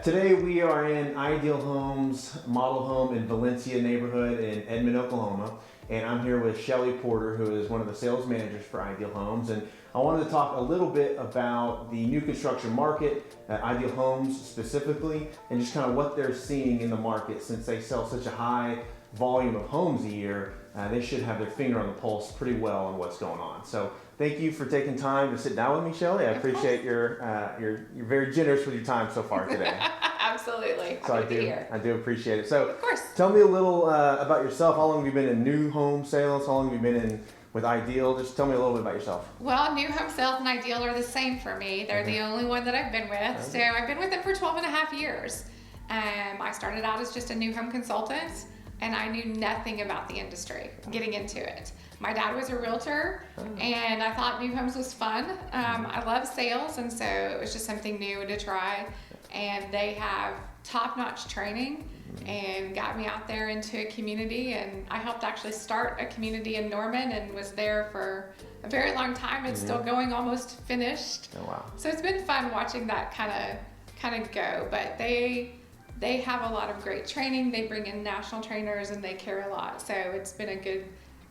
Today we are in Ideal Homes model home in Valencia neighborhood in Edmond, Oklahoma. And I'm here with Shelly Porter, who is one of the sales managers for Ideal Homes. And I wanted to talk a little bit about the new construction market, Ideal Homes specifically, and just kind of what they're seeing in the market. Since they sell such a high volume of homes a year, they should have their finger on the pulse pretty well on what's going on. So thank you for taking time to sit down with me, Shelly. I appreciate you're very generous with your time so far today. Absolutely. So Happy to be here. I do appreciate it. So Of course. tell me a little about yourself. How long have you been in new home sales? How long have you been in with Ideal? Just tell me a little bit about yourself. Well, new home sales and Ideal are the same for me. They're the only one that I've been with. So I've been with them for 12 and a half years. I started out as just a new home consultant, and I knew nothing about the industry getting into it. My dad was a realtor, and I thought new homes was fun. I love sales, and so it was just something new to try. And they have top-notch training and got me out there into a community, and I helped actually start a community in Norman and was there for a very long time. It's still going, almost finished. Oh wow. So it's been fun watching that kind of go, but they have a lot of great training. They bring in national trainers and they care a lot. So it's been a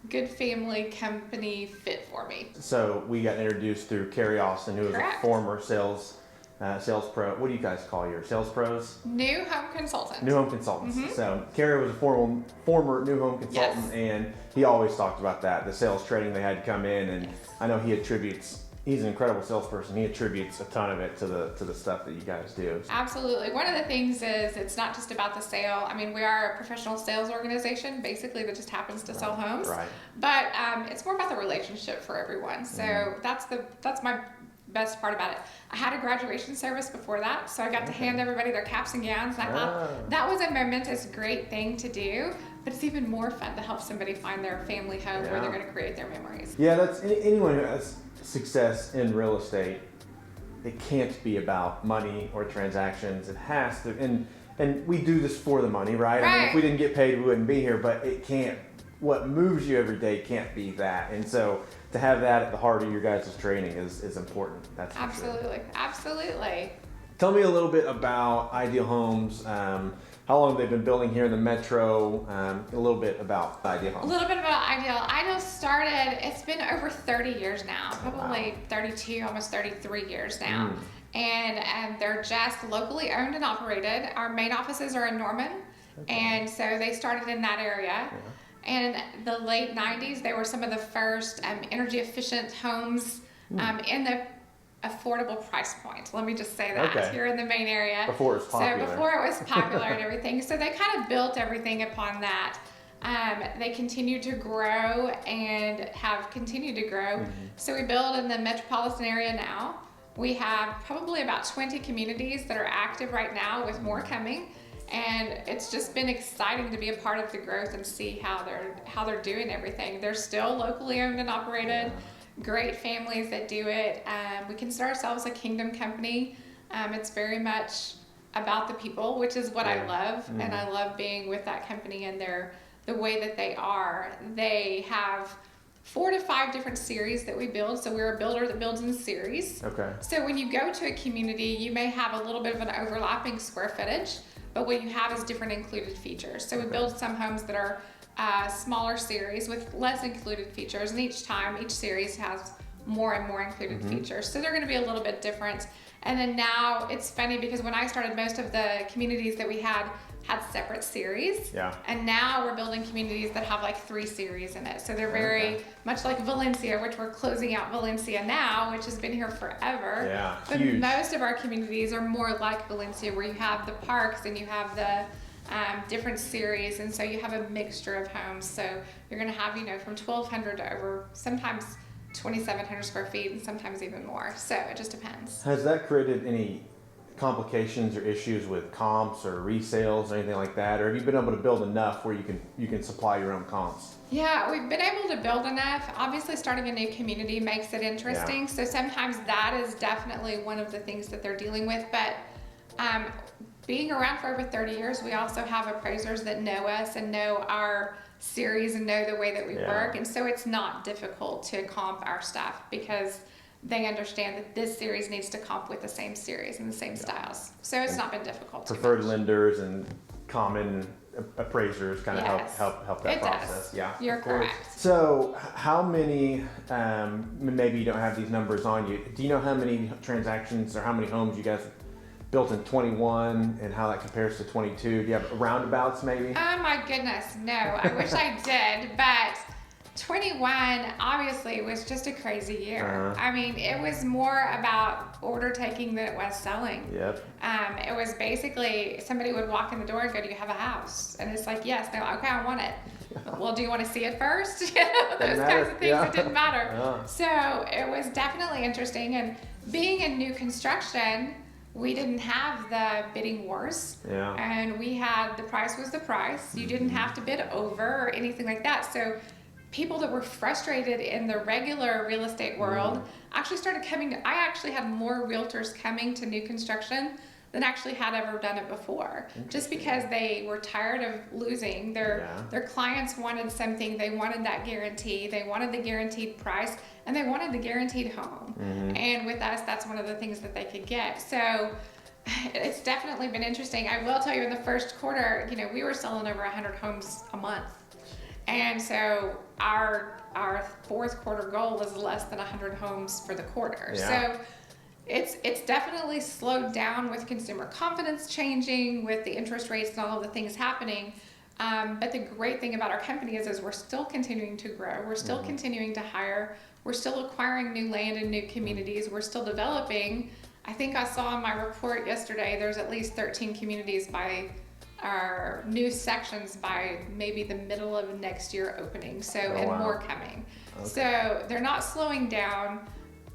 good family company fit for me. So we got introduced through Carrie Austin, who is Correct. a former sales pro. What do you guys call your sales pros? New home consultant. New home consultants. So Carrie was a former new home consultant, and he always talked about that, the sales training they had to come in, and I know he's an incredible salesperson. He attributes a ton of it to the stuff that you guys do. Absolutely. One of the things is it's not just about the sale. I mean, we are a professional sales organization, basically, that just happens to sell homes. Right. But it's more about the relationship for everyone. So that's my best part about it. I had a graduation service before that, so I got to hand everybody their caps and gowns, and I thought that was a momentous, great thing to do. But it's even more fun to help somebody find their family home where they're going to create their memories. Yeah, that's anyone who has success in real estate. It can't be about money or transactions. It has to, and we do this for the money, right? I mean, if we didn't get paid, we wouldn't be here. But it can't. What moves you every day can't be that. And so to have that at the heart of your guys' training is important. That's for Absolutely. sure. Absolutely. Tell me a little bit about Ideal Homes. How long have they been building here in the metro? A little bit about Ideal Homes. A little bit about Ideal. Ideal started, it's been over 30 years now, probably 32, almost 33 years now. And they're just locally owned and operated. Our main offices are in Norman, and so they started in that area. And the late 90s, they were some of the first energy efficient homes in the affordable price point. Let me just say that here in the main area. Before it was popular. So before it was popular and everything. So they kind of built everything upon that. They continue to grow and have continued to grow. So we build in the metropolitan area now. We have probably about 20 communities that are active right now, with more coming. And it's just been exciting to be a part of the growth and see how they're doing everything. They're still locally owned and operated. Great families that do it. We consider ourselves a kingdom company. It's very much about the people, which is what I love, and I love being with that company and the way that they are. They have 4 to 5 different series that we build. So we're a builder that builds in series. So when you go to a community, you may have a little bit of an overlapping square footage, but what you have is different included features. So we build some homes that are smaller series with less included features, and each series has more and more included features. So they're going to be a little bit different. And then now it's funny because when I started, most of the communities that we had separate series. And now we're building communities that have like 3 series in it. So they're very much like Valencia, which we're closing out Valencia now, which has been here forever. But huge. most of our communities are more like Valencia, where you have the parks and you have the different series, and so you have a mixture of homes. So you're going to have, from 1,200 to over sometimes 2,700 square feet, and sometimes even more. So it just depends. Has that created any complications or issues with comps or resales or anything like that, or have you been able to build enough where you can supply your own comps? Yeah, we've been able to build enough. Obviously, starting a new community makes it interesting. So sometimes that is definitely one of the things that they're dealing with. But being around for over 30 years, we also have appraisers that know us and know our series and know the way that we work. And so it's not difficult to comp our stuff because they understand that this series needs to comp with the same series and the same styles. So it's not been difficult. Preferred lenders and common appraisers kind of Yes, help that it process. does. Yeah, You're correct. So how many, maybe you don't have these numbers on you, do you know how many transactions or how many homes you guys built in 21 and how that compares to 22? Do you have roundabouts maybe? Oh my goodness, no. I wish I did, but 21 obviously was just a crazy year. I mean, it was more about order taking than it was selling. Yep. It was basically somebody would walk in the door and go, "Do you have a house?" And it's like, "Yes." They're like, "Okay, I want it." Well, do you want to see it first? Those kinds of things. It didn't matter. Yeah. So it was definitely interesting. And being in new construction, we didn't have the bidding wars. Yeah. And we had, the price was the price. You didn't have to bid over or anything like that. So people that were frustrated in the regular real estate world actually started coming to, I actually had more realtors coming to new construction than actually had ever done it before. Just because they were tired of losing. Their clients wanted something, they wanted that guarantee, they wanted the guaranteed price, and they wanted the guaranteed home. And with us, that's one of the things that they could get. So it's definitely been interesting. I will tell you, in the first quarter, we were selling over 100 homes a month. And so our fourth quarter goal was less than 100 homes for the quarter. Yeah. So it's definitely slowed down with consumer confidence changing, with the interest rates and all of the things happening. But the great thing about our company is we're still continuing to grow. We're still continuing to hire. We're still acquiring new land in new communities. We're still developing. I think I saw in my report yesterday, there's at least 13 communities by our new sections by maybe the middle of next year opening. So, and more coming. Okay. So they're not slowing down.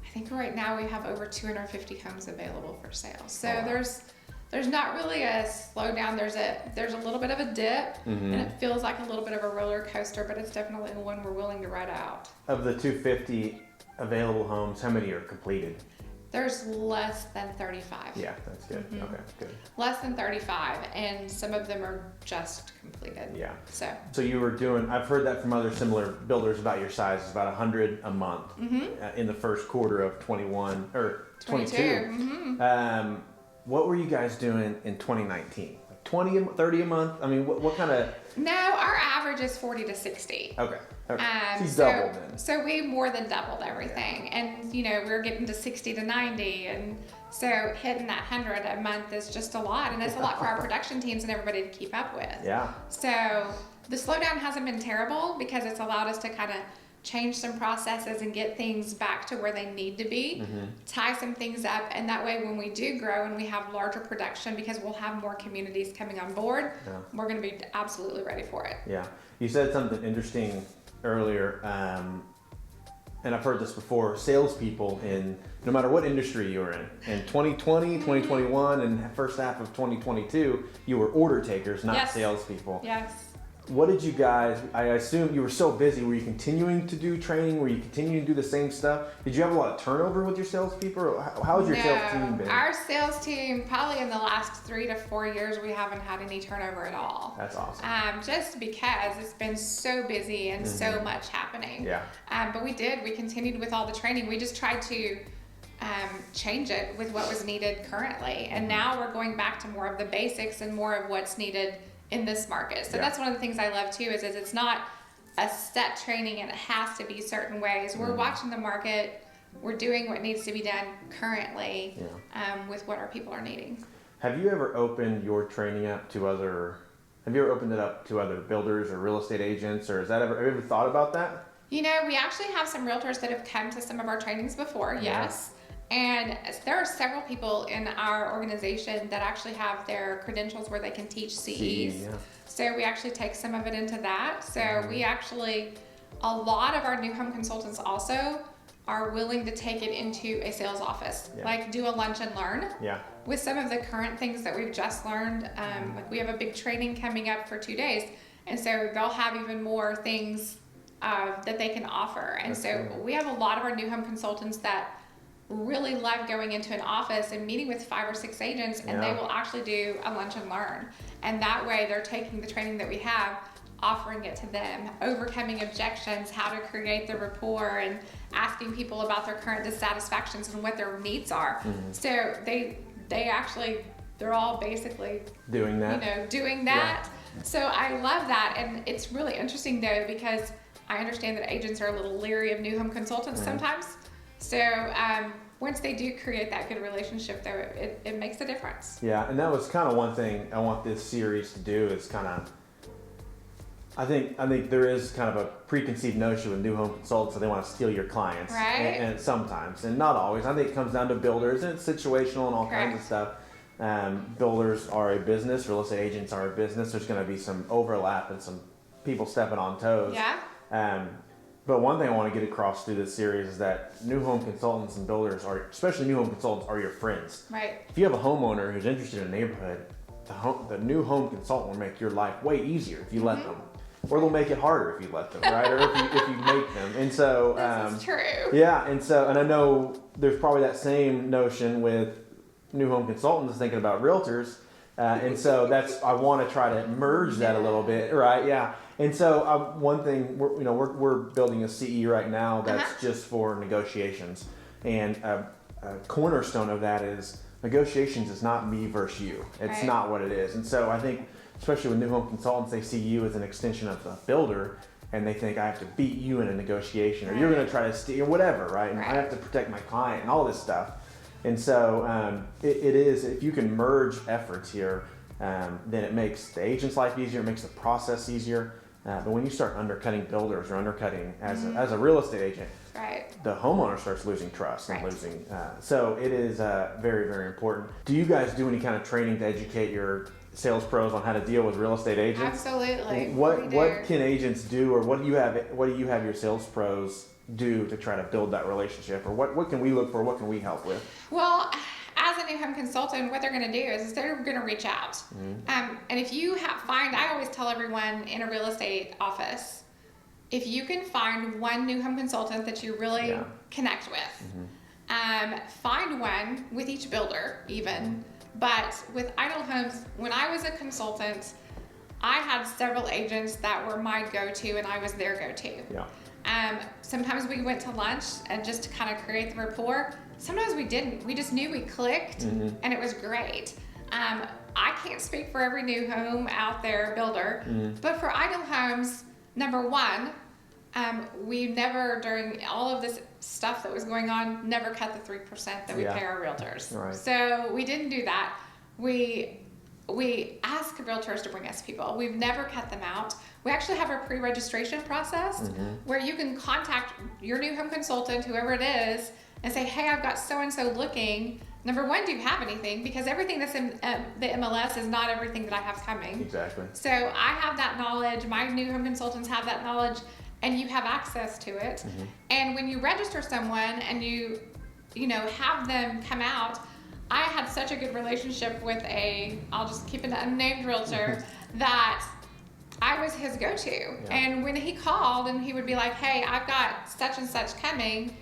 I think right now we have over 250 homes available for sale. So there's not really a slowdown. There's a little bit of a dip, and it feels like a little bit of a roller coaster, but it's definitely the one we're willing to ride out. Of the 250 available homes, how many are completed? There's less than 35. Yeah, that's good. Okay, good. Less than 35, and some of them are just completed. Yeah. So you were doing, I've heard that from other similar builders about your size, it's about 100 a month in the first quarter of 21 or 22. What were you guys doing in 2019? Like 20, 30 a month? I mean, what kind of? No, our average is 40 to 60. Okay. He's so, doubled then. So we more than doubled everything. And, we're getting to 60 to 90. And so hitting that 100 a month is just a lot. And it's a lot for our production teams and everybody to keep up with. Yeah. So the slowdown hasn't been terrible because it's allowed us to kind of change some processes and get things back to where they need to be, tie some things up, and that way when we do grow and we have larger production, because we'll have more communities coming on board, we're going to be absolutely ready for it. Yeah. You said something interesting earlier, and I've heard this before, salespeople in no matter what industry you're in 2020, 2021, and first half of 2022, you were order takers, not salespeople. Yes. What did you guys, I assume you were so busy, were you continuing to do training? Were you continuing to do the same stuff? Did you have a lot of turnover with your salespeople? Or how has your sales team been? Our sales team, probably in the last 3 to 4 years, we haven't had any turnover at all. That's awesome. Just because it's been so busy and so much happening. Yeah. But we continued with all the training. We just tried to change it with what was needed currently. And now we're going back to more of the basics and more of what's needed in this market. So that's one of the things I love too, is it's not a set training and it has to be certain ways. We're watching the market. We're doing what needs to be done currently with what our people are needing. Have you ever opened your training up to other, have you ever opened it up to other builders or real estate agents, or have you ever thought about that? We actually have some realtors that have come to some of our trainings before, yes. And there are several people in our organization that actually have their credentials where they can teach CEs. So we actually take some of it into that. So we actually, a lot of our new home consultants also are willing to take it into a sales office, like do a lunch and learn. With some of the current things that we've just learned, like we have a big training coming up for 2 days, and so they'll have even more things that they can offer. And so we have a lot of our new home consultants that really love going into an office and meeting with 5 or 6 agents, and they will actually do a lunch and learn. And that way they're taking the training that we have, offering it to them, overcoming objections, how to create the rapport, and asking people about their current dissatisfactions and what their needs are. So they're all basically doing that. Doing that. Yeah. So I love that, and it's really interesting though, because I understand that agents are a little leery of new home consultants sometimes. So once they do create that good relationship though, it makes a difference. Yeah, and that was kind of one thing I want this series to do is kind of, I think there is kind of a preconceived notion with new home consultants that they want to steal your clients. Right. And sometimes, and not always. I think it comes down to builders, and it's situational and all kinds of stuff. Builders are a business, real estate agents are a business. There's going to be some overlap and some people stepping on toes. Yeah. But one thing I want to get across through this series is that new home consultants and builders especially new home consultants, are your friends. Right. If you have a homeowner who's interested in a neighborhood, the new home consultant will make your life way easier if you let them. Or they'll make it harder if you let them, right? Or if you make them. And so this is true. Yeah, and I know there's probably that same notion with new home consultants thinking about realtors. And so I want to try to merge that a little bit, right? Yeah. And so one thing, we're building a CE right now that's just for negotiations. And a cornerstone of that is negotiations is not me versus you. It's not what it is. And so I think, especially with new home consultants, they see you as an extension of the builder, and they think I have to beat you in a negotiation, or you're going to try to steal, whatever, right? And I have to protect my client and all this stuff. And so it is, if you can merge efforts here, then it makes the agent's life easier, it makes the process easier. But when you start undercutting builders or undercutting as a real estate agent, the homeowner starts losing trust and losing. So it is very, very important. Do you guys do any kind of training to educate your sales pros on how to deal with real estate agents? Absolutely. What can agents do, or what do you have your sales pros do to try to build that relationship, or what can we look for? What can we help with? Well, as a new home consultant, what they're going to do is they're going to reach out. And if you I always tell everyone in a real estate office, if you can find one new home consultant that you really connect with, find one with each builder even. But with Ideal Homes, when I was a consultant, I had several agents that were my go-to, and I was their go-to. Yeah. Sometimes we went to lunch and just to kind of create the rapport. Sometimes we didn't. We just knew we clicked, and it was great. I can't speak for every new home out there builder, but for Ideal Homes, number one, we never, during all of this stuff that was going on, never cut the 3% that we pay our realtors. Right. So we didn't do that. We ask realtors to bring us people. We've never cut them out. We actually have a pre-registration process where you can contact your new home consultant, whoever it is, and say, hey, I've got so-and-so looking. Number one, do you have anything? Because everything that's in the MLS is not everything that I have coming. Exactly. So I have that knowledge. My new home consultants have that knowledge, and you have access to it. And when you register someone and you have them come out, I had such a good relationship with I'll just keep an unnamed realtor that I was his go-to. Yeah. And when he called and he would be like, hey, I've got such and such coming.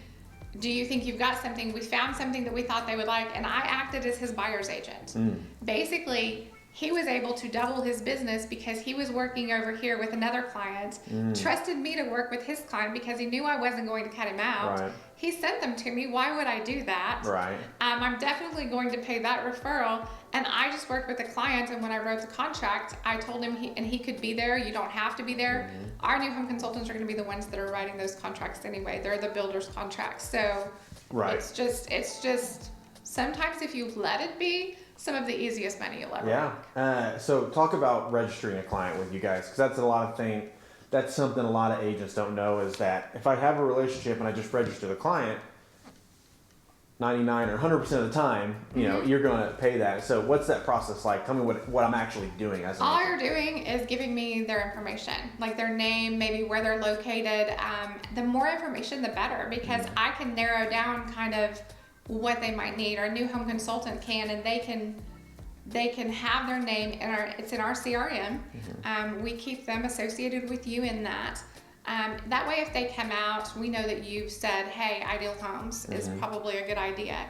Do you think you've got something? We found something that we thought they would like, and I acted as his buyer's agent. Basically, he was able to double his business because he was working over here with another client, trusted me to work with his client because he knew I wasn't going to cut him out. Right. He sent them to me. Why would I do that? Right. I'm definitely going to pay that referral. And I just worked with the client, and when I wrote the contract, I told him he could be there. You don't have to be there. Our new home consultants are going to be the ones that are writing those contracts anyway. They're the builder's contracts. So it's just sometimes if you let it be, some of the easiest money you'll ever make. So talk about registering a client with you guys, because that's something a lot of agents don't know, is that if I have a relationship and I just register the client, 99 or 100% of the time, you're going to pay that. So what's that process like? Tell me what I'm actually doing as an All agent. you're doing is giving me their information, like their name, maybe where they're located. The more information, the better, because I can narrow down kind of what they might need. Our new home consultant can, and they can have their name it's in our CRM. We keep them associated with you in that. That way, if they come out, we know that you've said, hey, Ideal Homes is probably a good idea.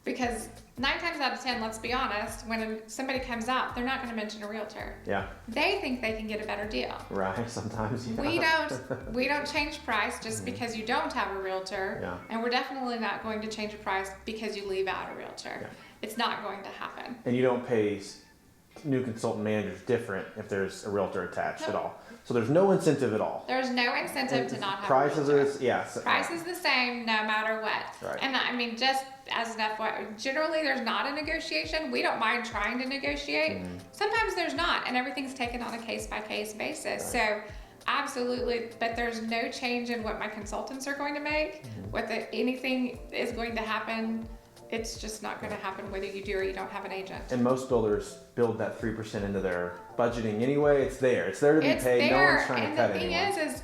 Because 9 times out of 10, let's be honest, when somebody comes out, they're not going to mention a realtor. Yeah. They think they can get a better deal. Right. Sometimes. Yeah. We don't change price just because you don't have a realtor. Yeah. And we're definitely not going to change a price because you leave out a realtor. Yeah. It's not going to happen. And you don't pay new consultant managers different if there's a realtor attached at all. So there's no incentive at all. There's no incentive to not have prices a realtor. Price is the same no matter what. Right. And I mean, just as an FYI, generally there's not a negotiation. We don't mind trying to negotiate. Sometimes there's not, and everything's taken on a case-by-case basis. Right. So absolutely, but there's no change in what my consultants are going to make. Anything is going to happen. It's just not going to happen whether you do or you don't have an agent. And most builders build that 3% into their budgeting anyway. It's there. It's there to be paid. There. No one's trying to cut And the thing is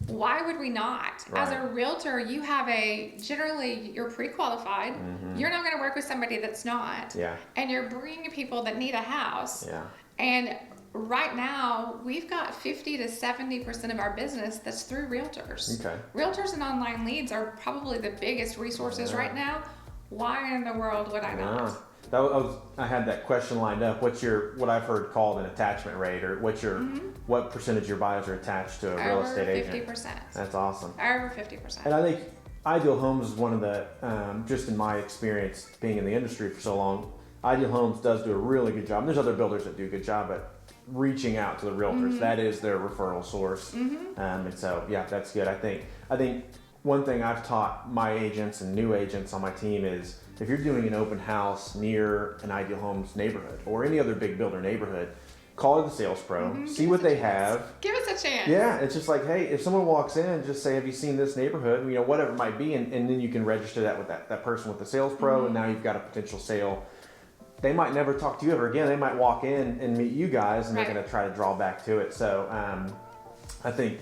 why would we not? Right. As a realtor, you have generally you're pre-qualified. You're not going to work with somebody that's not. Yeah. And you're bringing people that need a house. Yeah. And right now, we've got 50 to 70% of our business that's through realtors. Okay. Realtors and online leads are probably the biggest resources right now. Why in the world would I not? I had that question lined up. What's what I've heard called an attachment rate, or what percentage of your buyers are attached to a real estate agent? Over 50%. That's awesome. Over 50%. And I think Ideal Homes is one of the, just in my experience being in the industry for so long, Ideal Homes does do a really good job. And there's other builders that do a good job at reaching out to the realtors. That is their referral source. And so, yeah, that's good. I think one thing I've taught my agents and new agents on my team is if you're doing an open house near an Ideal Homes neighborhood or any other big builder neighborhood, call the sales pro, see what they have. Give us a chance. Yeah, it's just like, hey, if someone walks in, just say, have you seen this neighborhood? Whatever it might be, and then you can register that with that person with the sales pro, and now you've got a potential sale. They might never talk to you ever again. They might walk in and meet you guys, and they're going to try to draw back to it. So I think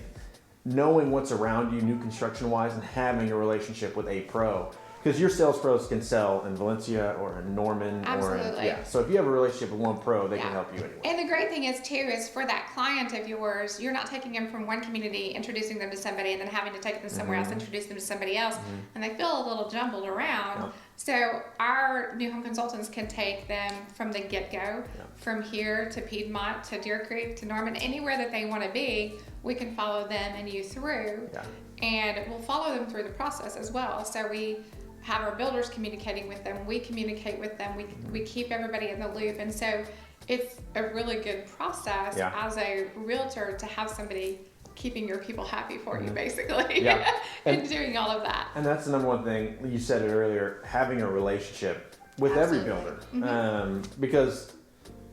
knowing what's around you, new construction wise, and having a relationship with a pro, because your sales pros can sell in Valencia or in Norman. Absolutely. So if you have a relationship with one pro, they can help you anyway. And the great thing is too, is for that client of yours, you're not taking them from one community, introducing them to somebody, and then having to take them somewhere else, introduce them to somebody else, and they feel a little jumbled around. Yeah. So our new home consultants can take them from the get-go, from here to Piedmont, to Deer Creek, to Norman, anywhere that they want to be. We can follow them and you through, and we'll follow them through the process as well. So we have our builders communicating with them, we communicate with them, we keep everybody in the loop, and so it's a really good process as a realtor to have somebody keeping your people happy for you, basically, and doing all of that. And that's the number one thing, you said it earlier, having a relationship with every builder. Because,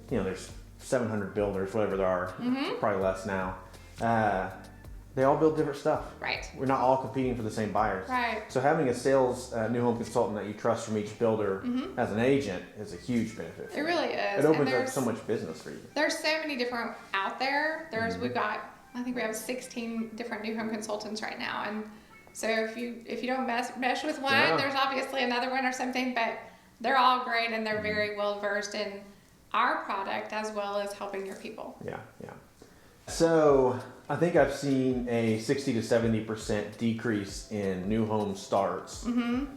there's 700 builders, whatever there are, probably less now. They all build different stuff. Right. We're not all competing for the same buyers. Right. So having a sales new home consultant that you trust from each builder as an agent is a huge benefit. It really is. It opens up so much business for you. There's so many different out there. We've got, I think we have 16 different new home consultants right now, and so if you don't mesh with one, there's obviously another one or something, but they're all great and they're very well versed in our product as well as helping your people. Yeah. So I think I've seen a 60 to 70% decrease in new home starts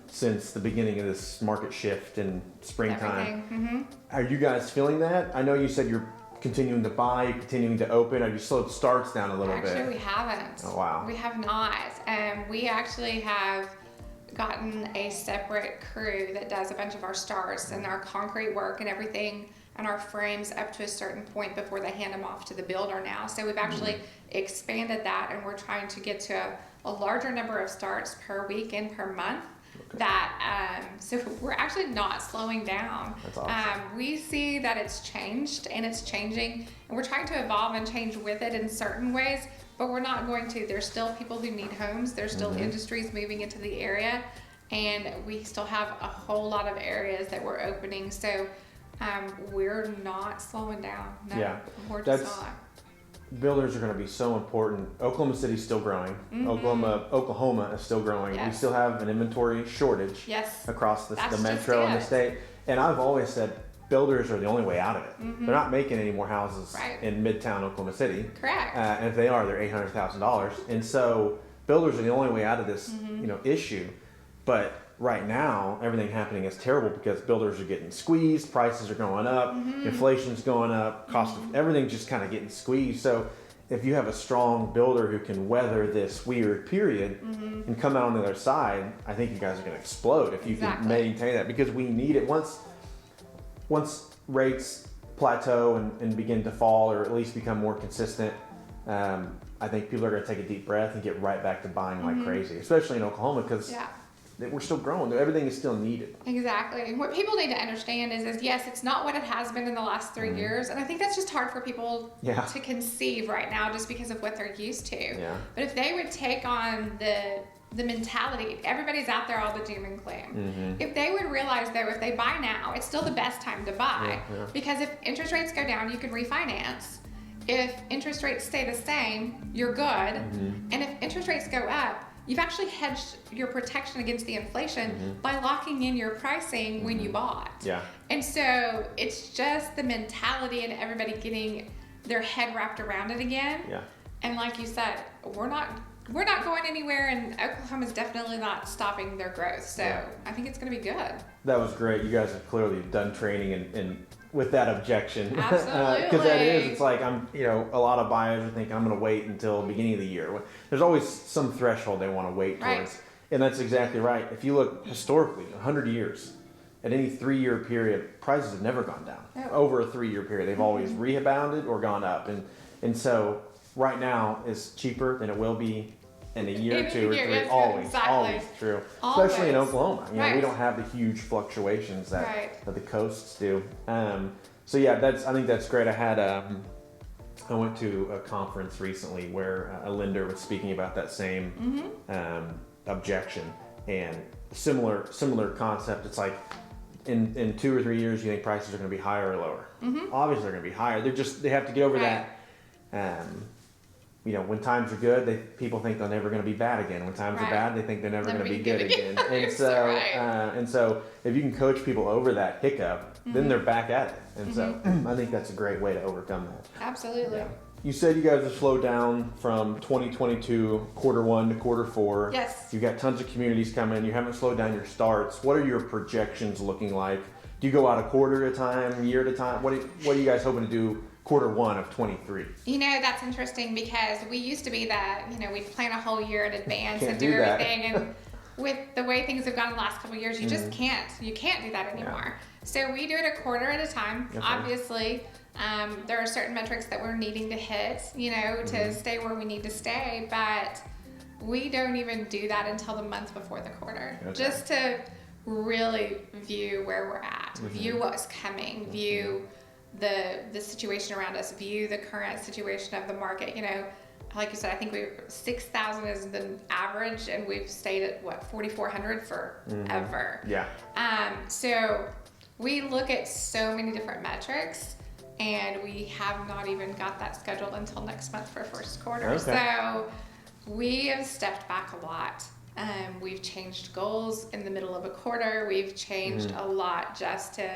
since the beginning of this market shift in springtime. Are you guys feeling that? I know you said you're continuing to buy, continuing to open. Have you slowed starts down a little bit? Actually, we haven't. Oh, wow. We have not. We actually have gotten a separate crew that does a bunch of our starts and our concrete work and everything, and our frames up to a certain point before they hand them off to the builder now. So we've actually expanded that, and we're trying to get to a larger number of starts per week and per month. So we're actually not slowing down. That's awesome. We see that it's changed and it's changing, and we're trying to evolve and change with it in certain ways, but we're not going to. There's still people who need homes. There's still industries moving into the area, and we still have a whole lot of areas that we're opening. So we're not slowing down. No, we're just not. Builders are going to be so important. Oklahoma City's still growing. Oklahoma is still growing. Yes. We still have an inventory shortage across the metro and the state. And I've always said builders are the only way out of it. They're not making any more houses in Midtown Oklahoma City. Correct. And if they are, they're $800,000. And so builders are the only way out of this issue. But right now, everything happening is terrible because builders are getting squeezed, prices are going up, inflation's going up, cost of everything just kind of getting squeezed. So if you have a strong builder who can weather this weird period and come out on the other side, I think you guys are going to explode if you can maintain that, because we need it. Once rates plateau and begin to fall, or at least become more consistent, I think people are going to take a deep breath and get right back to buying like crazy, especially in Oklahoma, because we're still growing. Everything is still needed. Exactly. And what people need to understand is yes, it's not what it has been in the last 3 years. And I think that's just hard for people to conceive right now just because of what they're used to. Yeah. But if they would take on the mentality, everybody's out there all the doom and gloom. If they would realize though, if they buy now, it's still the best time to buy. Because if interest rates go down, you can refinance. If interest rates stay the same, you're good. And if interest rates go up, you've actually hedged your protection against the inflation by locking in your pricing when you bought. Yeah. And so it's just the mentality and everybody getting their head wrapped around it again. Yeah. And like you said, we're not going anywhere, and Oklahoma's definitely not stopping their growth. So I think it's going to be good. That was great. You guys have clearly done training and with that objection. Absolutely. Because that is, it's like a lot of buyers are thinking I'm going to wait until the beginning of the year. There's always some threshold they want to wait towards. And that's exactly right. If you look historically, 100 years, at any 3-year period, prices have never gone down. Over a 3-year period, they've always rebounded or gone up. And so right now is cheaper than it will be in a year or 2 or 3. Always true. Especially in Oklahoma. We don't have the huge fluctuations that the coasts do. So yeah, I think that's great. I went to a conference recently where a lender was speaking about that same objection, and similar concept. It's like in 2 or 3 years, you think prices are going to be higher or lower? Obviously, they're going to be higher. They have to get over that. When times are good, people think they're never going to be bad again. When times are bad, they think they're never going to be good again. And so if you can coach people over that hiccup, then they're back at it. And so I think that's a great way to overcome that. Absolutely. Yeah. You said you guys have slowed down from 2022 Q1 to Q4. Yes. You've got tons of communities coming. You haven't slowed down your starts. What are your projections looking like? Do you go out a quarter at a time, year at a time? What are you guys hoping to do Q1 of 23? That's interesting, because we used to be that, we'd plan a whole year in advance and do everything. And with the way things have gone the last couple of years, you just can't do that anymore. So we do it a quarter at a time. Obviously, there are certain metrics that we're needing to hit, to stay where we need to stay, but we don't even do that until the month before the quarter, just to really view where we're at, view what's coming, view the situation around us, view the current situation of the market. Like you said, I think 6,000 is the average, and we've stayed at 4,400 forever. So we look at so many different metrics, and we have not even got that scheduled until next month for first quarter. So we have stepped back a lot. We've changed goals in the middle of a quarter. We've changed a lot just to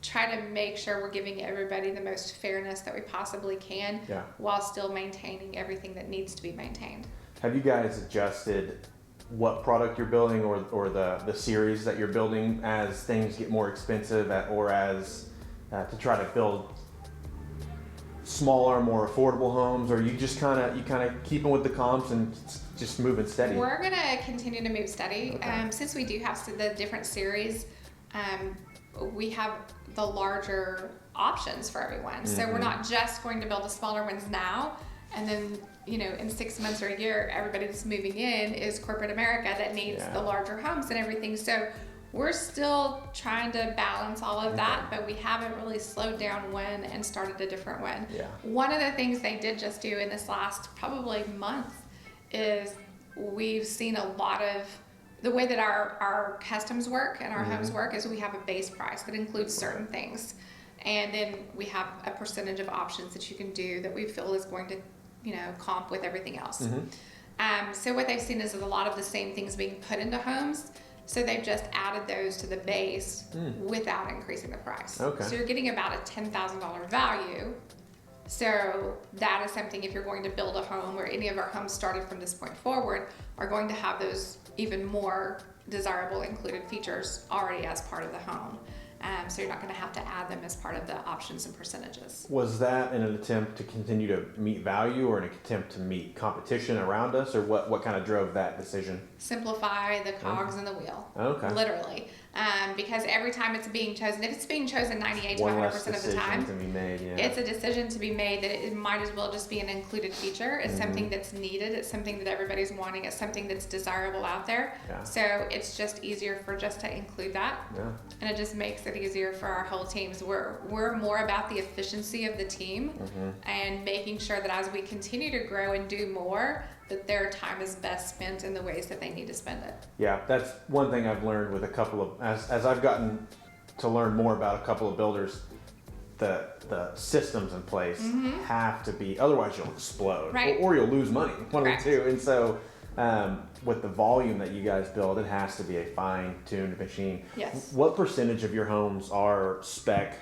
try to make sure we're giving everybody the most fairness that we possibly can, while still maintaining everything that needs to be maintained. Have you guys adjusted what product you're building or the series that you're building as things get more expensive, or as to try to build smaller, more affordable homes, or you just kind of keeping with the comps and just moving steady? We're gonna continue to move steady. Since we do have the different series, we have the larger options for everyone. So we're not just going to build the smaller ones now, and then in 6 months or a year, everybody that's moving in is corporate America that needs the larger homes and everything. So we're still trying to balance all of that, but we haven't really slowed down one and started a different one. One of the things they did just do in this last probably month is we've seen a lot of the way that our customs work and our homes work is we have a base price that includes certain things, and then we have a percentage of options that you can do that we feel is going to comp with everything else. So what they've seen is a lot of the same things being put into homes, so they've just added those to the base without increasing the price. So you're getting about a $10,000 value So that is something, if you're going to build a home, or any of our homes started from this point forward are going to have those even more desirable included features already as part of the home. So you're not going to have to add them as part of the options and percentages. Was that in an attempt to continue to meet value, or an attempt to meet competition around us, or what kind of drove that decision? Simplify the cogs in the wheel. Okay. Literally. Because every time it's being chosen, if it's being chosen 98 to One 100% less of the decision time, to be made, yeah. it's a decision to be made that it might as well just be an included feature. It's something that's needed. It's something that everybody's wanting. It's something that's desirable out there. Yeah. So it's just easier for just to include that. Yeah. And it just makes it easier for our whole teams. We're more about the efficiency of the team and making sure that as we continue to grow and do more, that their time is best spent in the ways that they need to spend it. Yeah, that's one thing I've learned with a couple of, as I've gotten to learn more about a couple of builders, the systems in place have to be, otherwise you'll explode, Right. or you'll lose money, one Correct. of the two. And so with the volume that you guys build, it has to be a fine-tuned machine. Yes. What percentage of your homes are spec,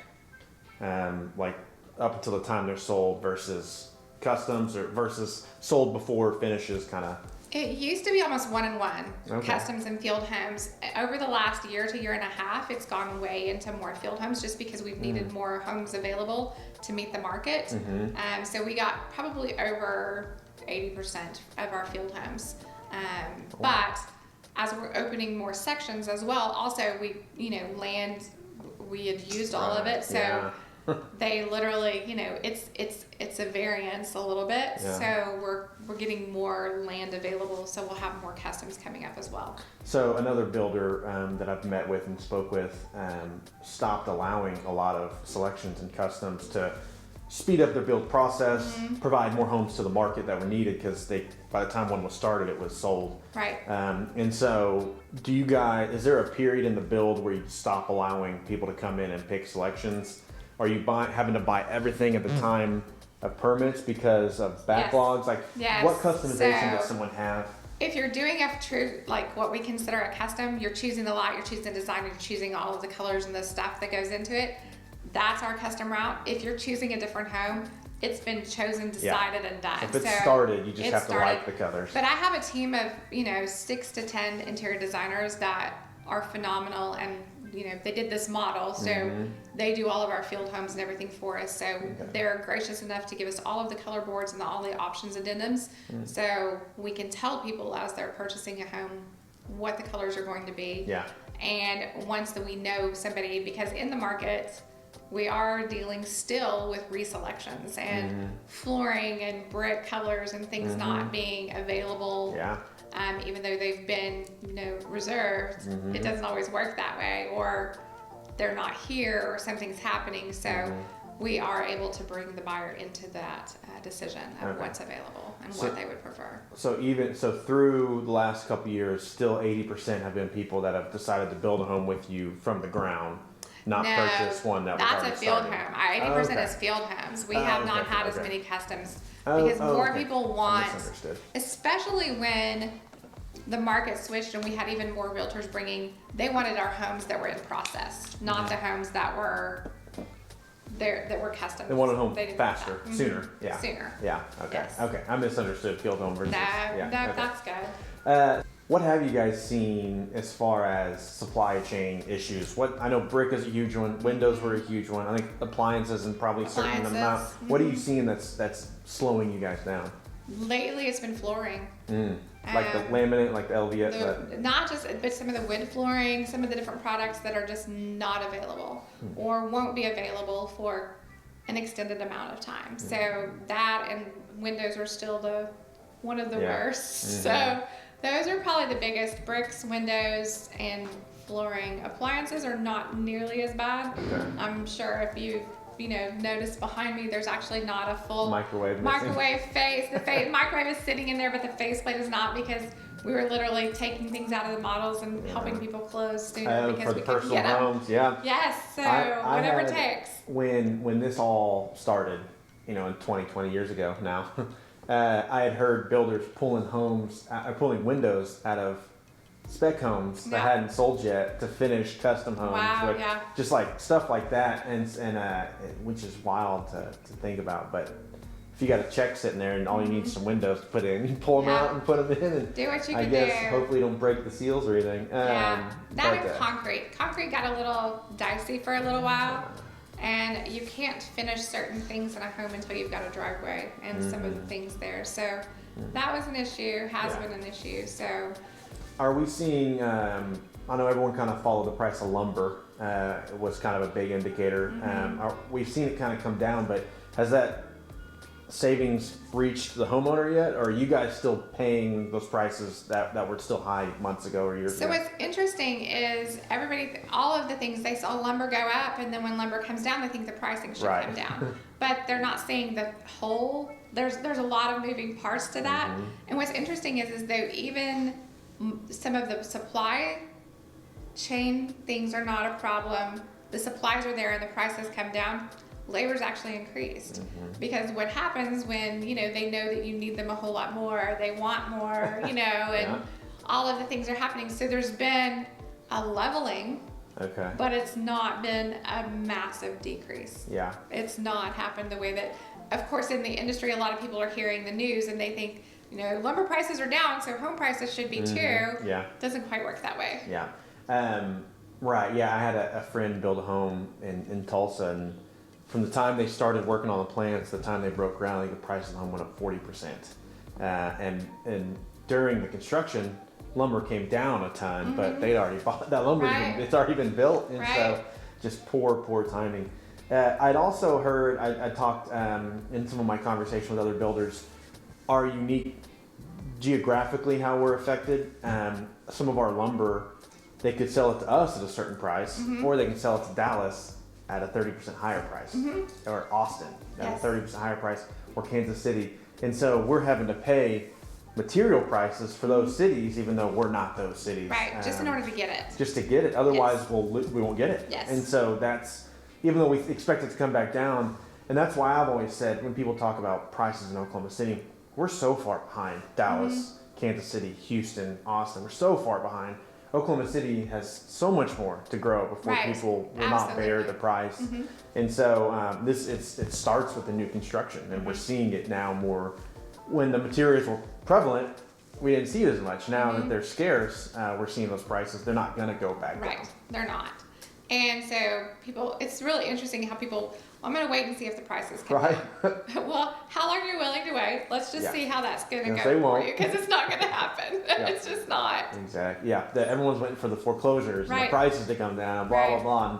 like up until the time they're sold, versus customs, or versus sold before finishes, kind of? It used to be almost 1-on-1, Okay. customs and field homes. Over the last year to year and a half, it's gone way into more field homes just because we've needed more homes available to meet the market. So we got probably over 80% of our field homes. But as we're opening more sections as well, also land, we had used all of it. So Yeah. they literally, it's a variance a little bit. Yeah. So we're getting more land available, so we'll have more customs coming up as well. So another builder that I've met with and spoke with stopped allowing a lot of selections and customs to speed up their build process, provide more homes to the market that were needed, because by the time one was started, it was sold. Right. And so is there a period in the build where you stop allowing people to come in and pick selections? Are you having to buy everything at the time of permits because of backlogs? Yes. What customization So- does someone have? If you're doing a true, like what we consider a custom, you're choosing the lot, you're choosing the design, you're choosing all of the colors and the stuff that goes into it. That's our custom route. If you're choosing a different home, it's been chosen, decided, and done. If it's So started, you just it's have to like the colors. But I have a team of 6 to 10 interior designers that are phenomenal, and they did this model, so they do all of our field homes and everything for us. So they're gracious enough to give us all of the color boards and all the options addendums, so we can tell people as they're purchasing a home what the colors are going to be. Yeah. And once that we know somebody, because in the market we are dealing still with reselections and flooring and brick colors and things not being available. Yeah. Even though they've been, reserved, it doesn't always work that way, or they're not here, or something's happening. So we are able to bring the buyer into that decision of what's available and what they would prefer. So through the last couple of years, still 80% have been people that have decided to build a home with you from the ground, not purchase one that was that's already a field started. home. Our 80% is field homes. We have not had as many customs because more people I want, misunderstood. especially when the market switched and we had even more realtors they wanted our homes that were in process, not the homes that were there, that were custom. They wanted home They didn't want faster, that. sooner. Yeah. Sooner. Yeah. Okay. Yes. Okay. I misunderstood field home versus. Yeah. Okay. That's good. What have you guys seen as far as supply chain issues? I know brick is a huge one. Windows were a huge one. I think appliances and probably certain amount. Appliances. What are you seeing that's slowing you guys down? Lately, it's been flooring. Like the laminate, like the LVS. Not just, but some of the wood flooring, some of the different products that are just not available or won't be available for an extended amount of time. So that and windows are still one of the worst. So those are probably the biggest. Bricks, windows, and flooring. Appliances are not nearly as bad. Okay. I'm sure if you've notice behind me, there's actually not a full Microwave face. The microwave is sitting in there, but the faceplate is not, because we were literally taking things out of the models and helping people close sooner because for we the couldn't personal get them. homes, yeah. Yes, so I whatever it had- takes. When this all started, in 20 years ago now, I had heard builders pulling windows out of spec homes that Yeah. hadn't sold yet to finished custom homes. Wow, Like, yeah. just like stuff like that, and which is wild to think about. But if you got a check sitting there and all you need is some windows to put in, you pull them Yeah. out and put them in, and Do what you I can guess do. hopefully you don't break the seals or anything. Yeah, that but, and concrete. Concrete got a little dicey for a little while, and you can't finish certain things in a home until you've got a driveway and some of the things there. So that was an issue, has been an issue. So Are we seeing? I know everyone kind of followed the price of lumber. It was kind of a big indicator. We've seen it kind of come down, but has that savings reached the homeowner yet, or are you guys still paying those prices that were still high months ago or years So ago? what's interesting is everybody, all of the things they saw lumber go up, and then when lumber comes down, they think the pricing should Right. come down. But they're not seeing the whole. There's a lot of moving parts to that. And what's interesting is though even some of the supply chain things are not a problem. The supplies are there and the prices come down. Labor's actually increased because what happens when they know that you need them a whole lot more, they want more, and all of the things are happening. So there's been a leveling, Okay. but it's not been a massive decrease. Yeah. It's not happened the way that, of course, in the industry, a lot of people are hearing the news and they think, lumber prices are down, so home prices should be too. Yeah. Doesn't quite work that way. Yeah. Right. Yeah. I had a friend build a home in Tulsa, and from the time they started working on the plans to the time they broke ground, I think the price of the home went up 40%. And during the construction, lumber came down a ton, but they'd already bought that lumber. Right. It's already been built, and Right. so just poor timing. I'd also heard, I talked in some of my conversation with other builders, are unique geographically how we're affected. Some of our lumber, they could sell it to us at a certain price, or they can sell it to Dallas at a 30% higher price, or Austin at Yes. a 30% higher price, or Kansas City. And so we're having to pay material prices for those cities, even though we're not those cities. Right, just in order to get it. Just to get it. Otherwise, we won't get it. Yes. And so that's, even though we expect it to come back down, and that's why I've always said when people talk about prices in Oklahoma City, we're so far behind Dallas, Kansas City, Houston, Austin. We're so far behind. Oklahoma City has so much more to grow before Right. people will not bear Absolutely. the price. And so it starts with the new construction, and we're seeing it now more. When the materials were prevalent, we didn't see it as much. Now that they're scarce, we're seeing those prices. They're not going to go back Right, down. they're not. And so it's really interesting how I'm going to wait and see if the prices come Right? down. Well, how long are you willing to wait? Let's just Yeah. see how that's going to Yes, go they for won't. you, because it's not going to happen. Yeah. It's just not. Exactly. Yeah. Everyone's waiting for the foreclosures and Right. the prices to come down, blah, Right. blah, blah. And,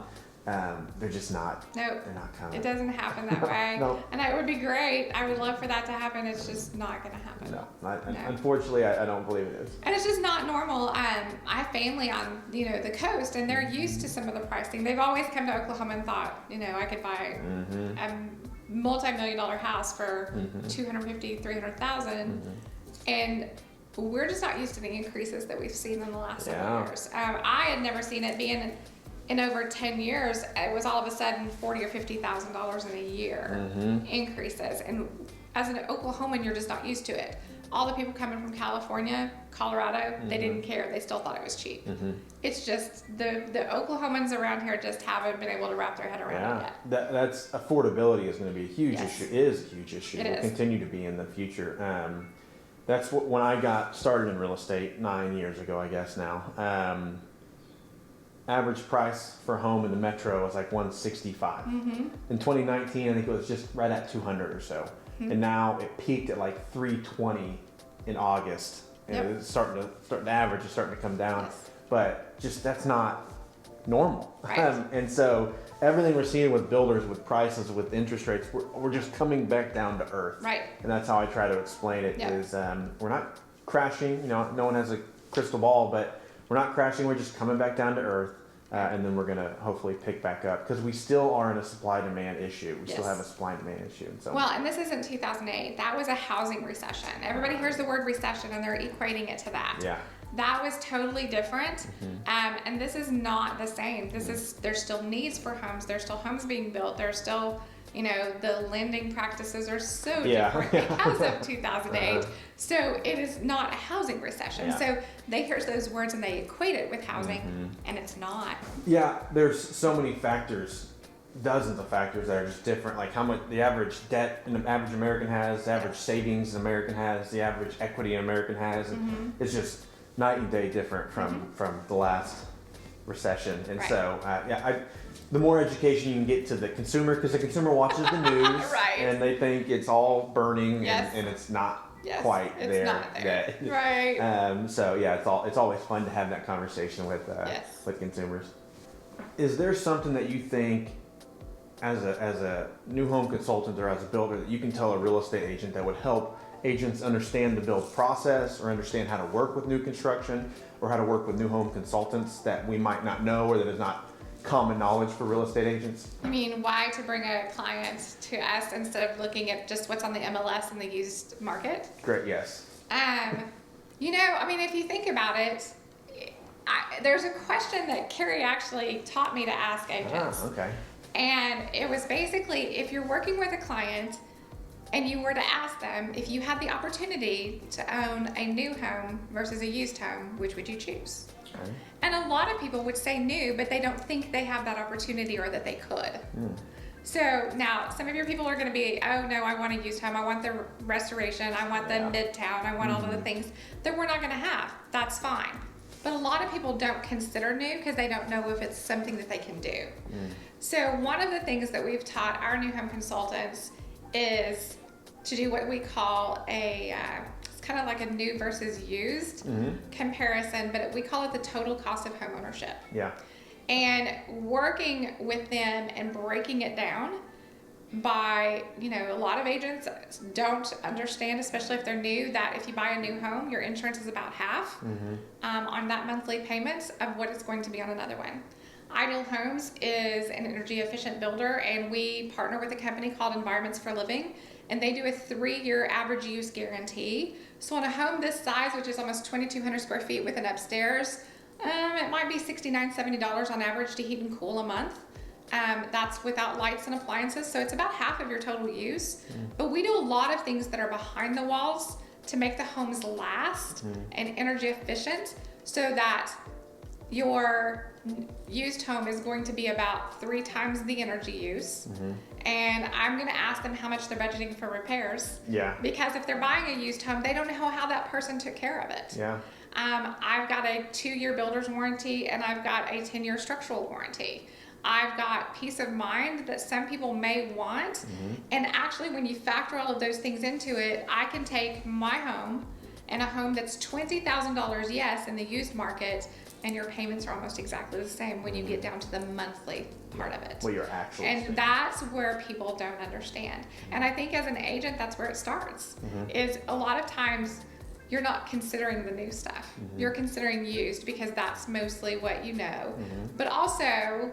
they're just not. Nope. They're not coming. It doesn't happen that way. No. And it would be great. I would love for that to happen. It's just not going to happen. No. No. Unfortunately, I don't believe it is. And it's just not normal. I have family on, the coast, and they're used to some of the pricing. They've always come to Oklahoma and thought, I could buy a multi-million-dollar house for $250,000, $300,000, and we're just not used to the increases that we've seen in the last several years. I had never seen it being in over 10 years. It was all of a sudden $40,000 or $50,000 in a year increases, and as an Oklahoman, you're just not used to it. All the people coming from California, Colorado, they didn't care. They still thought it was cheap. It's just the Oklahomans around here just haven't been able to wrap their head around it yet. That's affordability is going to be a huge Yes. issue. It is a huge issue. It Will is. continue to be in the future. That's when I got started in real estate 9 years ago, I guess now. Average price for a home in the metro was like 165. In 2019, I think it was just right at 200 or so. And now it peaked at like 320 in August. And Yep. it's starting to average is starting to come down. Yes. But just that's not normal. Right. And so everything we're seeing with builders, with prices, with interest rates, we're just coming back down to earth. Right. And that's how I try to explain it. Yep. Is we're not crashing. No one has a crystal ball, but we're not crashing. We're just coming back down to earth. And then we're going to hopefully pick back up because we still are in a supply-demand issue. We still Yes. have a supply-demand issue. And so Well, and this isn't 2008. That was a housing recession. Everybody hears the word recession and they're equating it to that. yeah. That was totally different, and this is not the same. There's still needs for homes. There's still homes being built. There's still the lending practices are so Yeah. different because of 2008. Uh-huh. So it is not a housing recession. Yeah. So they hear those words and they equate it with housing, and it's not. Yeah, there's so many factors, dozens of factors that are just different, like how much the average debt an average American has, the average savings an American has, the average equity an American has. It's just night and day different from the last recession. And Right. so, the more education you can get to the consumer, because the consumer watches the news Right. and they think it's all burning Yes. and it's not Yes, quite it's there. not there. yet. Right. So yeah, it's always fun to have that conversation with Yes. with consumers. Is there something that you think, as a new home consultant or as a builder, that you can tell a real estate agent that would help agents understand the build process or understand how to work with new construction or how to work with new home consultants that we might not know or that is not common knowledge for real estate agents? I mean, why to bring a client to us instead of looking at just what's on the MLS and the used market? Great, yes. If you think about it, there's a question that Carrie actually taught me to ask agents. Okay. And it was basically, if you're working with a client and you were to ask them, if you had the opportunity to own a new home versus a used home, which would you choose? Okay. And a lot of people would say new, but they don't think they have that opportunity or that they could. So now some of your people are going to be, oh no, I want a used home. I want the restoration. I want the midtown. I want all of the things that we're not going to have. That's fine. But a lot of people don't consider new because they don't know if it's something that they can do. So one of the things that we've taught our new home consultants is to do what we call it's kind of like a new versus used comparison, but we call it the total cost of home ownership. Yeah. And working with them and breaking it down by, a lot of agents don't understand, especially if they're new, that if you buy a new home, your insurance is about half on that monthly payment of what it's going to be on another one. Ideal Homes is an energy efficient builder, and we partner with a company called Environments for Living, and they do a 3-year average use guarantee. So on a home this size, which is almost 2,200 square feet with an upstairs, it might be $69, $70 on average to heat and cool a month. That's without lights and appliances, so it's about half of your total use. But we do a lot of things that are behind the walls to make the homes last and energy efficient, so that your used home is going to be about 3 times the energy use. And I'm going to ask them how much they're budgeting for repairs. Yeah. Because if they're buying a used home, they don't know how that person took care of it. Yeah. I've got a 2-year builder's warranty, and I've got a 10-year structural warranty. I've got peace of mind that some people may want. And actually, when you factor all of those things into it, I can take my home and a home that's $20,000, yes, in the used market, and your payments are almost exactly the same when you get down to the monthly part of it. Well, your actual. And that's where people don't understand. And I think as an agent, that's where it starts. Is a lot of times you're not considering the new stuff. You're considering used because that's mostly what you know. But also,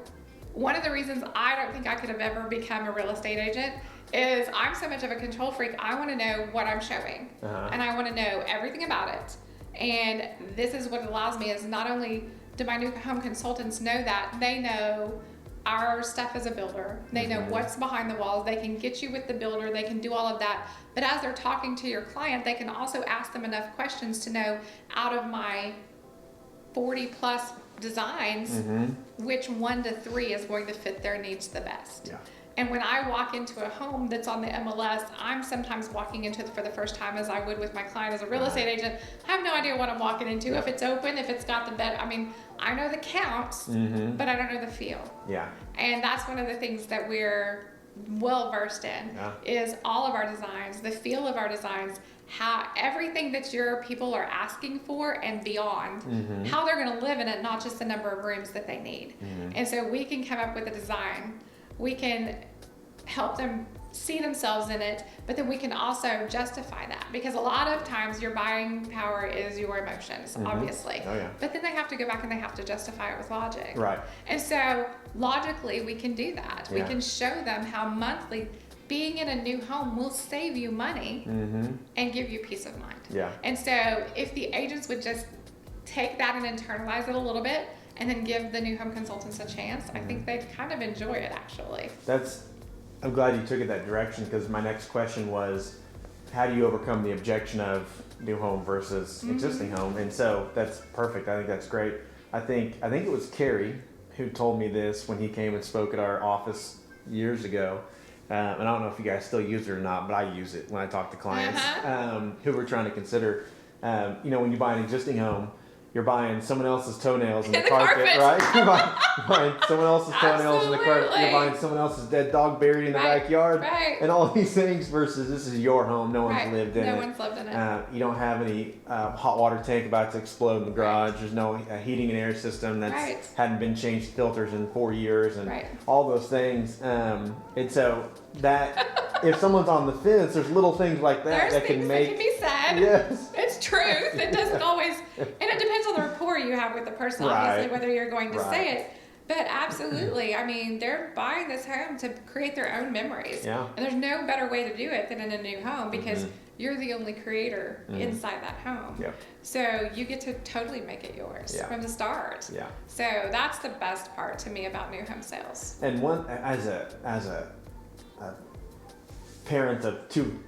one of the reasons I don't think I could have ever become a real estate agent is I'm so much of a control freak. I want to know what I'm showing, and I want to know everything about it. And this is what allows me, is not only do my new home consultants know that, they know our stuff as a builder. They know what's behind the walls. They can get you with the builder. They can do all of that. But as they're talking to your client, they can also ask them enough questions to know, out of my 40 plus designs, which 1 to 3 is going to fit their needs the best. Yeah. And when I walk into a home that's on the MLS, I'm sometimes walking into it for the first time, as I would with my client as a real estate agent. I have no idea what I'm walking into. If it's open, if it's got the bed. I mean, I know the counts, but I don't know the feel. Yeah. And that's one of the things that we're well versed in, is all of our designs, the feel of our designs, how everything that your people are asking for and beyond, how they're going to live in it, not just the number of rooms that they need. And so we can come up with a design. We can help them see themselves in it, but then we can also justify that, because a lot of times your buying power is your emotions, obviously. Oh, yeah. But then they have to go back and they have to justify it with logic. Right. And so logically we can do that. We Yeah. can show them how monthly being in a new home will save you money and give you peace of mind. Yeah. And so if the agents would just take that and internalize it a little bit, and then give the new home consultants a chance, I think they'd kind of enjoy it, actually. That's I'm glad you took it that direction, because my next question was, how do you overcome the objection of new home versus existing home? And so that's perfect. I think that's great. I think it was Kerry who told me this when he came and spoke at our office years ago. And I don't know if you guys still use it or not, but I use it when I talk to clients who are trying to consider, when you buy an existing home, you're buying someone else's toenails in the carpet, right? You're buying someone else's toenails in the carpet. You're buying someone else's dead dog buried in the backyard, and all these things. Versus this is your home. No one's lived in it. No one's lived in it. You don't have any hot water tank about to explode in the garage. There's no heating and air system that's hadn't been changed filters in 4 years, and all those things. And so that if someone's on the fence, there's little things like that that can make. That can be said. Yes. It's truth. It doesn't always, and it depends on the rapport you have with the person, obviously, whether you're going to say it. But absolutely, I mean, they're buying this home to create their own memories. Yeah. And there's no better way to do it than in a new home, because you're the only creator inside that home. Yep. So you get to totally make it yours from the start. Yeah. So that's the best part to me about new home sales. And one, as a parent of 2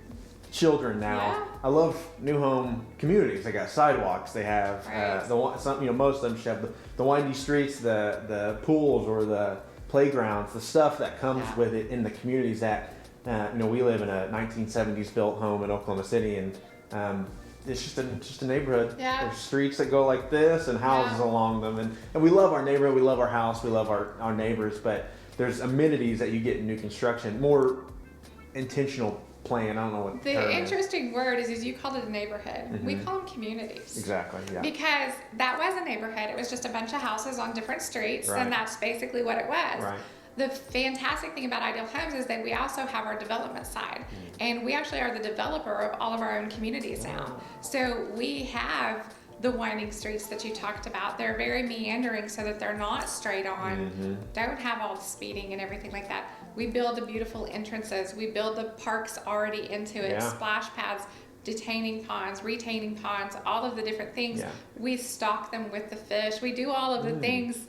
children now, I love new home communities. They got sidewalks. They have most of them should have the windy streets, the pools or the playgrounds, the stuff that comes with it in the communities that we live in a 1970s built home in Oklahoma City, and it's just a neighborhood. Yeah. There's streets that go like this and houses along them, and we love our neighborhood, we love our house, we love our neighbors, but there's amenities that you get in new construction, more intentional plan. I don't know what the interesting word is you called it a neighborhood. We call them communities. Exactly, yeah. Because that was a neighborhood. It was just a bunch of houses on different streets, and that's basically what it was. Right. The fantastic thing about Ideal Homes is that we also have our development side, and we actually are the developer of all of our own communities now. So we have the winding streets that you talked about. They're very meandering so that they're not straight on, don't have all the speeding and everything like that. We build the beautiful entrances. We build the parks already into it, splash pads, detaining ponds, retaining ponds, all of the different things. Yeah. We stock them with the fish. We do all of the things,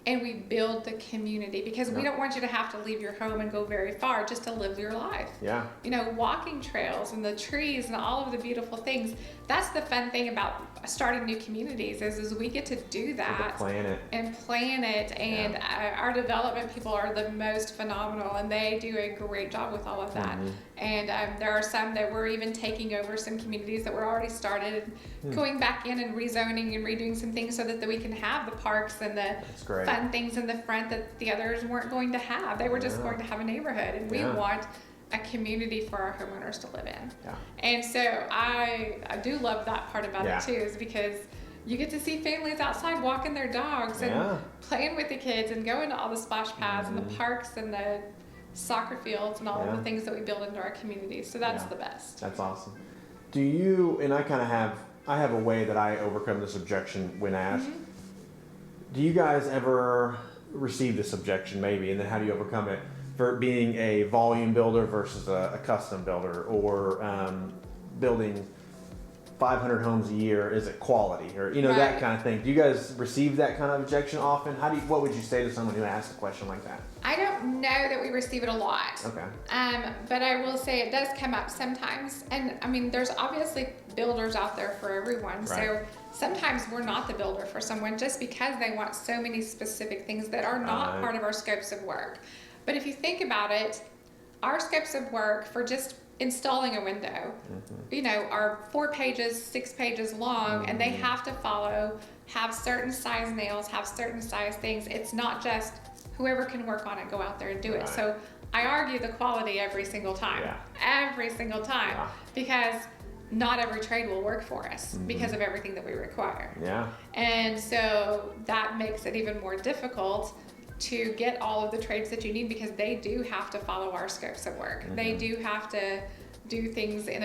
and we build the community, because we don't want you to have to leave your home and go very far just to live your life. Yeah. Walking trails and the trees and all of the beautiful things. That's the fun thing about starting new communities is we get to do that. Plan it. And our development people are the most phenomenal, and they do a great job with all of that. And there are some that we're even taking over some communities that were already started, going back in and rezoning and redoing some things so that we can have the parks and the fun things in the front that the others weren't going to have. They were just going to have a neighborhood, and we want a community for our homeowners to live in. Yeah. And so I do love that part about it too, is because you get to see families outside walking their dogs and playing with the kids and going to all the splash pads and the parks and the soccer fields and all of the things that we build into our communities. So that's the best. That's awesome. Do you, and I kind of have a way that I overcome this objection when asked. Do you guys ever receive this objection maybe, and then how do you overcome it? For being a volume builder versus a custom builder, or building 500 homes a year, is it quality, or that kind of thing? Do you guys receive that kind of objection often? What would you say to someone who asks a question like that? I don't know that we receive it a lot. Okay. But I will say it does come up sometimes, and I mean, there's obviously builders out there for everyone. Right. So sometimes we're not the builder for someone just because they want so many specific things that are not part of our scopes of work. But if you think about it, our scopes of work for just installing a window, are 4 pages, 6 pages long, and they have to have certain size nails, have certain size things. It's not just whoever can work on it, go out there and do it. So I argue the quality every single time, because not every trade will work for us because of everything that we require. Yeah. And so that makes it even more difficult to get all of the trades that you need, because they do have to follow our scopes of work. They do have to do things in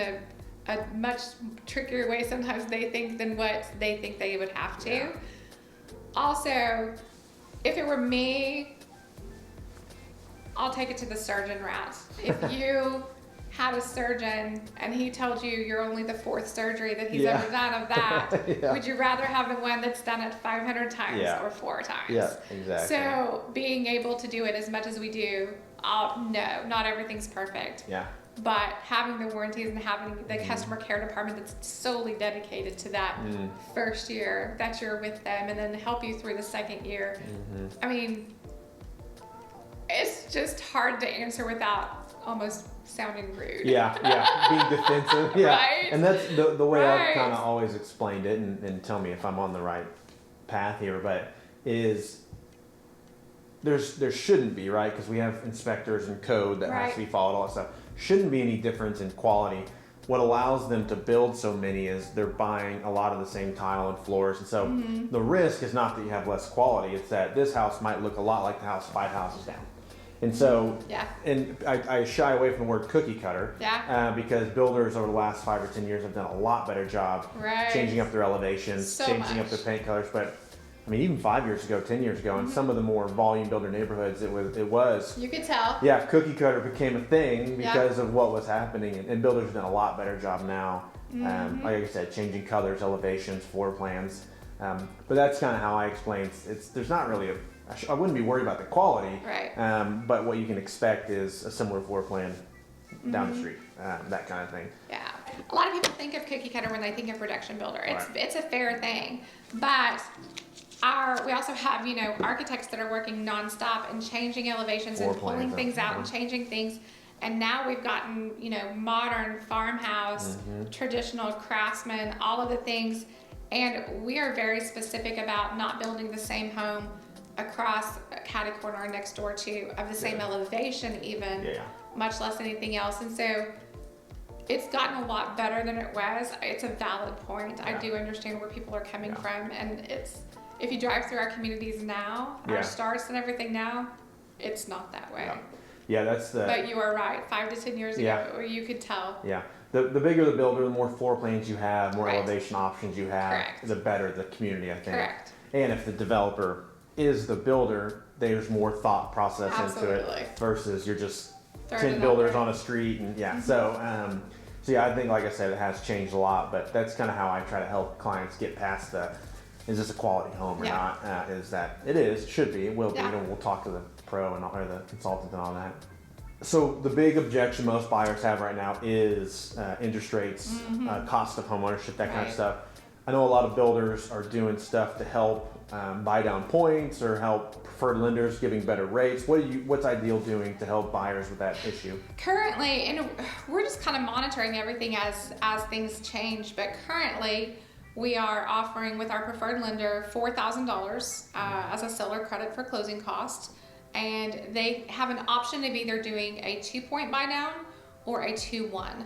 a much trickier way sometimes they think than what they think they would have to. Yeah. Also, if it were me, I'll take it to the surgeon route. If you had a surgeon and he told you you're only the 4th surgery that he's ever done of that, would you rather have the one that's done it 500 times or 4 times? Yeah, exactly. So being able to do it as much as we do No, not everything's perfect. Yeah. But having the warranties and having the customer care department that's solely dedicated to that first year that you're with them and then help you through the second year. I mean, it's just hard to answer without almost sounding rude. Yeah, being defensive. Yeah. Right? And that's the way Right. I've kind of always explained it, and tell me if I'm on the right path here, but is there shouldn't be, right? Because we have inspectors and code that has to be followed, all that stuff. Shouldn't be any difference in quality. What allows them to build so many is they're buying a lot of the same tile and floors. And so the risk is not that you have less quality, it's that this house might look a lot like the house 5 houses down. And so, and I shy away from the word cookie cutter because builders over the last 5 or 10 years have done a lot better job changing up their elevations, changing up their paint colors. But I mean, even 5 years ago, 10 years ago, in some of the more volume builder neighborhoods, it was. You could tell. Yeah, cookie cutter became a thing because of what was happening, and builders have done a lot better job now. Like I said, changing colors, elevations, floor plans. But that's kind of how I explain. There's not really I wouldn't be worried about the quality. Right. But what you can expect is a similar floor plan down the street, that kind of thing. Yeah. A lot of people think of cookie cutter when they think of production builder. It's a fair thing, but we also have, architects that are working nonstop and changing elevations and pulling things out and changing things. And now we've gotten, modern farmhouse, traditional craftsman, all of the things. And we are very specific about not building the same home across a catty corner next door to of the same elevation even, much less anything else. And so it's gotten a lot better than it was. It's a valid point. I do understand where people are coming from, and if you drive through our communities now, our starts and everything now, it's not that way. Yeah, that's the. But you are right. 5 to 10 years ago, you could tell. Yeah, the bigger the builder, the more floor plans you have, more elevation options you have, the better the community, I think. Correct. And if the developer is the builder, there's more thought process into it versus you're just 10 builders on a street, and so I think, like I said, it has changed a lot, but that's kind of how I try to help clients get past is this a quality home or not? Is that it should be, it will be, and we'll talk to the pro and or the consultant and all that. So the big objection most buyers have right now is interest rates, cost of home ownership, that kind of stuff. I know a lot of builders are doing stuff to help buy down points or help preferred lenders giving better rates. What's Ideal doing to help buyers with that issue? Currently, and we're just kind of monitoring everything as things change, but currently we are offering with our preferred lender $4,000 as a seller credit for closing costs, and they have an option of either doing a 2-point buy down or a 2-1,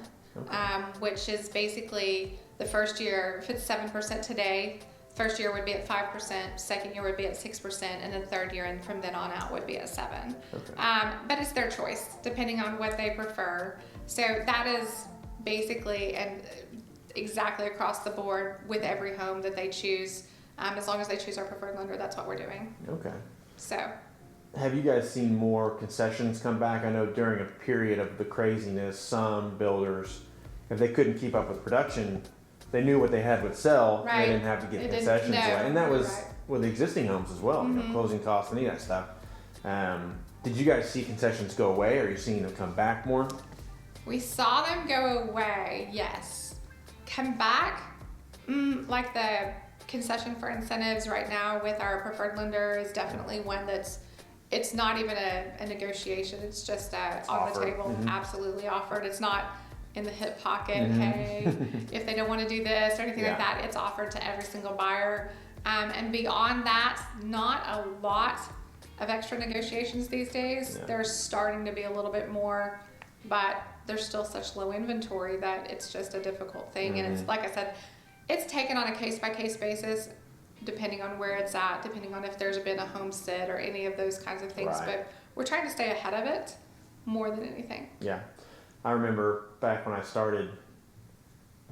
which is basically the first year, if it's 7% today, first year would be at 5%, second year would be at 6%, and then third year and from then on out would be at 7%. But it's their choice, depending on what they prefer. So that is basically and exactly across the board with every home that they choose. As long as they choose our preferred lender, that's what we're doing. Okay. So. Have you guys seen more concessions come back? I know during a period of the craziness, some builders, if they couldn't keep up with production, they knew what they had would sell. They didn't have to get concessions away. And that was with existing homes as well, closing costs, any of that stuff. Did you guys see concessions go away? Or are you seeing them come back more? We saw them go away, yes. Come back, like the concession for incentives right now with our preferred lender is definitely one it's not even a negotiation. It's just on the table, absolutely offered. It's not in the hip pocket, hey, if they don't want to do this or anything like that, it's offered to every single buyer. And beyond that, not a lot of extra negotiations these days. There's starting to be a little bit more, but there's still such low inventory that it's just a difficult thing. And it's, like I said, it's taken on a case-by-case basis, depending on where it's at, depending on if there's been a homestead or any of those kinds of things. But we're trying to stay ahead of it more than anything. Yeah. I remember back when I started,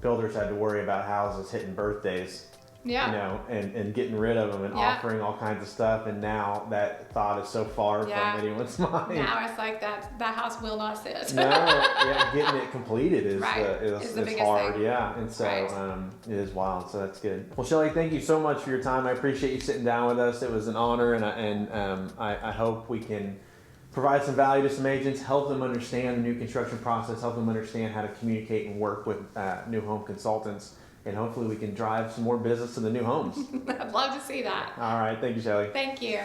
builders had to worry about houses hitting birthdays, and getting rid of them and offering all kinds of stuff. And now that thought is so far from anyone's mind. Now it's like that house will not sit. No, getting it completed is the biggest hard. Thing. And so it is wild. So that's good. Well, Shelly, thank you so much for your time. I appreciate you sitting down with us. It was an honor, and I hope we can provide some value to some agents, help them understand the new construction process, help them understand how to communicate and work with new home consultants, and hopefully we can drive some more business to the new homes. I'd love to see that. All right, thank you, Shelly. Thank you.